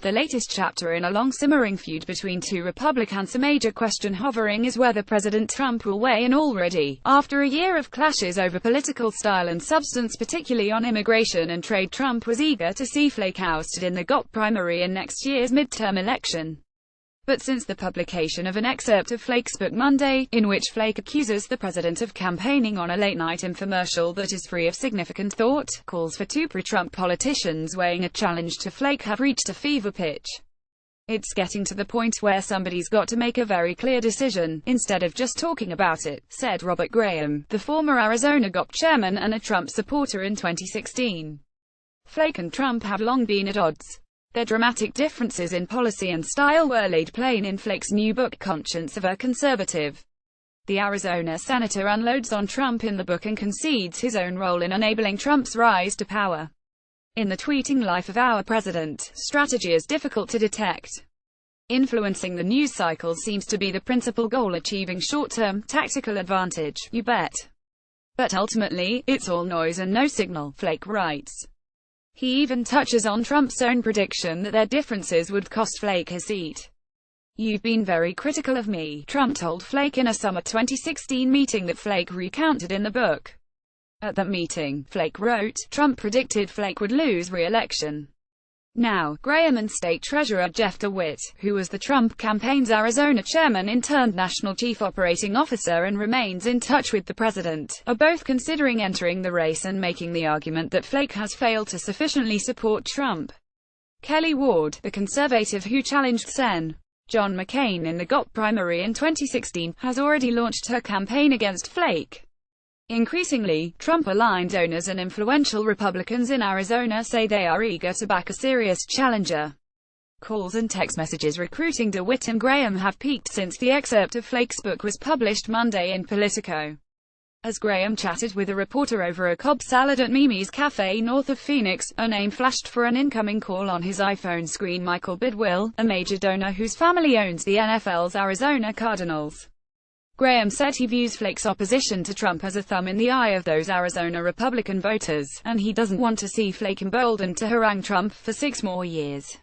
the latest chapter in a long-simmering feud between two Republicans. A major question hovering is whether President Trump will weigh in already. After a year of clashes over political style and substance, particularly on immigration and trade, Trump was eager to see Flake ousted in the GOP primary in next year's midterm election. But since the publication of an excerpt of Flake's book Monday, in which Flake accuses the president of campaigning on a late-night infomercial that is free of significant thought, calls for two pro-Trump politicians weighing a challenge to Flake have reached a fever pitch. It's getting to the point where somebody's got to make a very clear decision, instead of just talking about it, said Robert Graham, the former Arizona GOP chairman and a Trump supporter in 2016. Flake and Trump have long been at odds. Their dramatic differences in policy and style were laid plain in Flake's new book, Conscience of a Conservative. The Arizona senator unloads on Trump in the book and concedes his own role in enabling Trump's rise to power. In the tweeting life of our president, strategy is difficult to detect. Influencing the news cycle seems to be the principal goal, achieving short-term, tactical advantage, you bet. But ultimately, it's all noise and no signal, Flake writes. He even touches on Trump's own prediction that their differences would cost Flake his seat. "You've been very critical of me," Trump told Flake in a summer 2016 meeting that Flake recounted in the book. At that meeting, Flake wrote, Trump predicted Flake would lose re-election. Now, Graham and State Treasurer Jeff DeWitt, who was the Trump campaign's Arizona chairman and turned national chief operating officer and remains in touch with the president, are both considering entering the race and making the argument that Flake has failed to sufficiently support Trump. Kelly Ward, the conservative who challenged Sen. John McCain in the GOP primary in 2016, has already launched her campaign against Flake. Increasingly, Trump-aligned donors and influential Republicans in Arizona say they are eager to back a serious challenger. Calls and text messages recruiting DeWitt and Graham have peaked since the excerpt of Flake's book was published Monday in Politico. As Graham chatted with a reporter over a Cobb salad at Mimi's Cafe north of Phoenix, a name flashed for an incoming call on his iPhone screen: Michael Bidwill, a major donor whose family owns the NFL's Arizona Cardinals. Graham said he views Flake's opposition to Trump as a thumb in the eye of those Arizona Republican voters, and he doesn't want to see Flake emboldened to harangue Trump for 6 more years.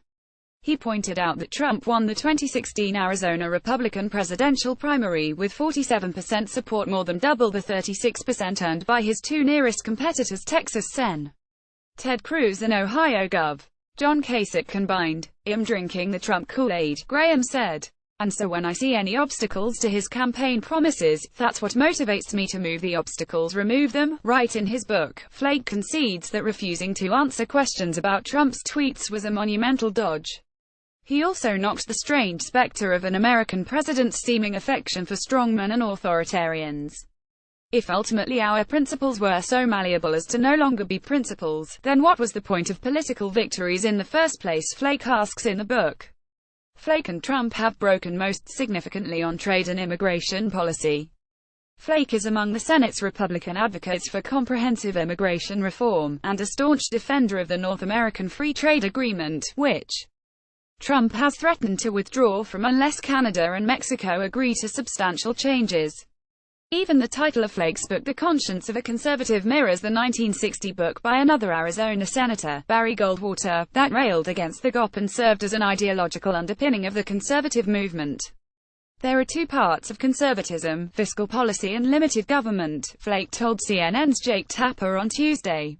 He pointed out that Trump won the 2016 Arizona Republican presidential primary with 47% support, more than double the 36% earned by his two nearest competitors, Texas Sen. Ted Cruz and Ohio Gov. John Kasich combined. "I'm drinking the Trump Kool-Aid," Graham said. "And so when I see any obstacles to his campaign promises, that's what motivates me to move the obstacles, remove them." Right in his book, Flake concedes that refusing to answer questions about Trump's tweets was a monumental dodge. He also knocked the strange specter of an American president's seeming affection for strongmen and authoritarians. "If ultimately our principles were so malleable as to no longer be principles, then what was the point of political victories in the first place?" Flake asks in the book. Flake and Trump have broken most significantly on trade and immigration policy. Flake is among the Senate's Republican advocates for comprehensive immigration reform, and a staunch defender of the North American Free Trade Agreement, which Trump has threatened to withdraw from unless Canada and Mexico agree to substantial changes. Even the title of Flake's book, The Conscience of a Conservative, mirrors the 1960 book by another Arizona Senator, Barry Goldwater, that railed against the GOP and served as an ideological underpinning of the conservative movement. "There are two parts of conservatism: fiscal policy and limited government," Flake told CNN's Jake Tapper on Tuesday.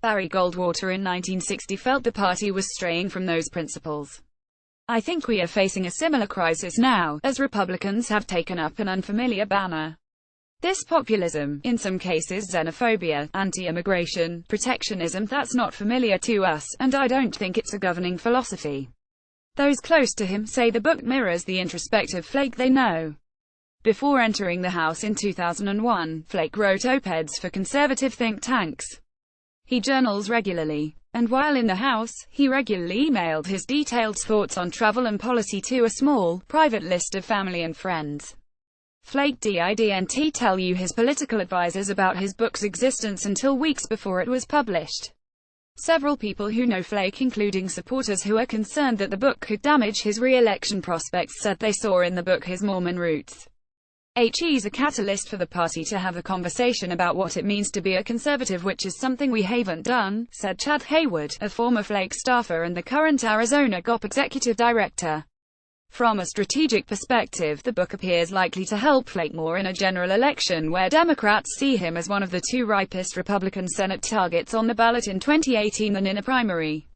Barry Goldwater in 1960 felt the party was straying from those principles. "I think we are facing a similar crisis now, as Republicans have taken up an unfamiliar banner. This populism, in some cases xenophobia, anti-immigration, protectionism, that's not familiar to us, and I don't think it's a governing philosophy." Those close to him say the book mirrors the introspective Flake they know. Before entering the House in 2001, Flake wrote op-eds for conservative think tanks. He journals regularly. And while in the House, he regularly emailed his detailed thoughts on travel and policy to a small, private list of family and friends. Flake didn't tell you his political advisors about his book's existence until weeks before it was published. Several people who know Flake, including supporters who are concerned that the book could damage his re-election prospects, said they saw in the book his Mormon roots. He's a catalyst for the party to have a conversation about what it means to be a conservative, which is something we haven't done, said Chad Haywood, a former Flake staffer and the current Arizona GOP executive director. From a strategic perspective, the book appears likely to help Flake more in a general election where Democrats see him as one of the two ripest Republican Senate targets on the ballot in 2018 than in a primary.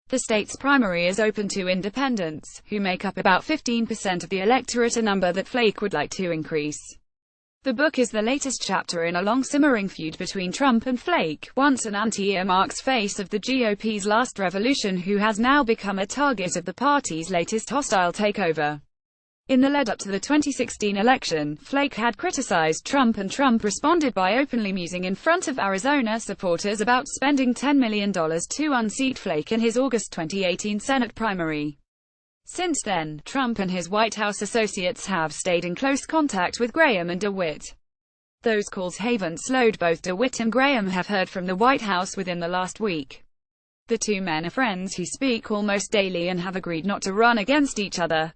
The state's primary is open to independents, who make up about 15% of the electorate, a number that Flake would like to increase. The book is the latest chapter in a long simmering feud between Trump and Flake, once an anti-earmarks face of the GOP's last revolution who has now become a target of the party's latest hostile takeover. In the lead-up to the 2016 election, Flake had criticized Trump, and Trump responded by openly musing in front of Arizona supporters about spending $10 million to unseat Flake in his August 2018 Senate primary. Since then, Trump and his White House associates have stayed in close contact with Graham and DeWitt. Those calls haven't slowed. Both DeWitt and Graham have heard from the White House within the last week. The two men are friends who speak almost daily and have agreed not to run against each other.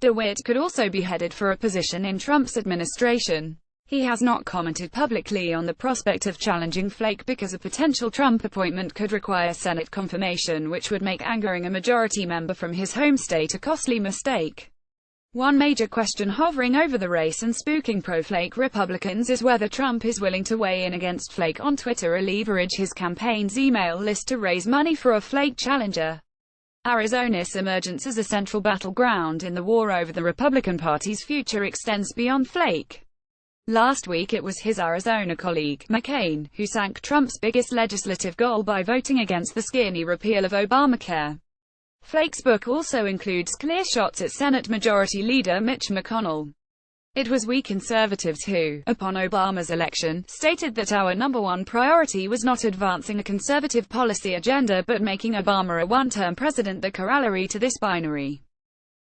DeWitt could also be headed for a position in Trump's administration. He has not commented publicly on the prospect of challenging Flake because a potential Trump appointment could require Senate confirmation, which would make angering a majority member from his home state a costly mistake. One major question hovering over the race and spooking pro-Flake Republicans is whether Trump is willing to weigh in against Flake on Twitter or leverage his campaign's email list to raise money for a Flake challenger. Arizona's emergence as a central battleground in the war over the Republican Party's future extends beyond Flake. Last week it was his Arizona colleague, McCain, who sank Trump's biggest legislative goal by voting against the skinny repeal of Obamacare. Flake's book also includes clear shots at Senate Majority Leader Mitch McConnell. It was we conservatives who, upon Obama's election, stated that our number one priority was not advancing a conservative policy agenda but making Obama a one-term president. The corollary to this binary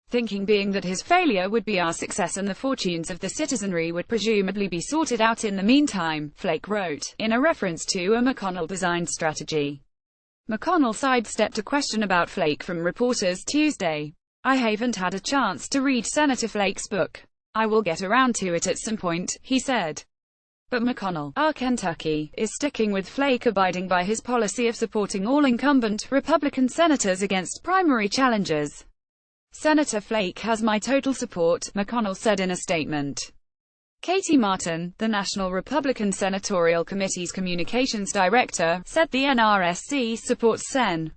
thinking being that his failure would be our success and the fortunes of the citizenry would presumably be sorted out in the meantime, Flake wrote, in a reference to a McConnell-designed strategy. McConnell sidestepped a question about Flake from reporters Tuesday. "I haven't had a chance to read Senator Flake's book. I will get around to it at some point," he said. But McConnell, our Kentucky, is sticking with Flake, abiding by his policy of supporting all incumbent Republican senators against primary challengers. "Senator Flake has my total support," McConnell said in a statement. Katie Martin, the National Republican Senatorial Committee's communications director, said the NRSC supports Sen.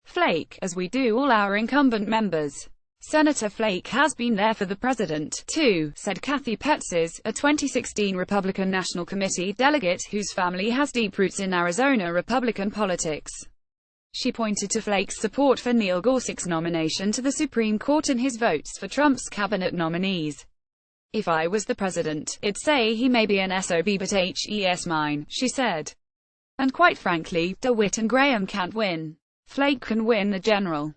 Flake, as we do all our incumbent members. "Senator Flake has been there for the president, too," said Kathy Petzes, a 2016 Republican National Committee delegate whose family has deep roots in Arizona Republican politics. She pointed to Flake's support for Neil Gorsuch's nomination to the Supreme Court and his votes for Trump's cabinet nominees. "If I was the president, I'd say he may be an SOB but he's mine," she said. And quite frankly, DeWitt and Graham can't win. Flake can win the general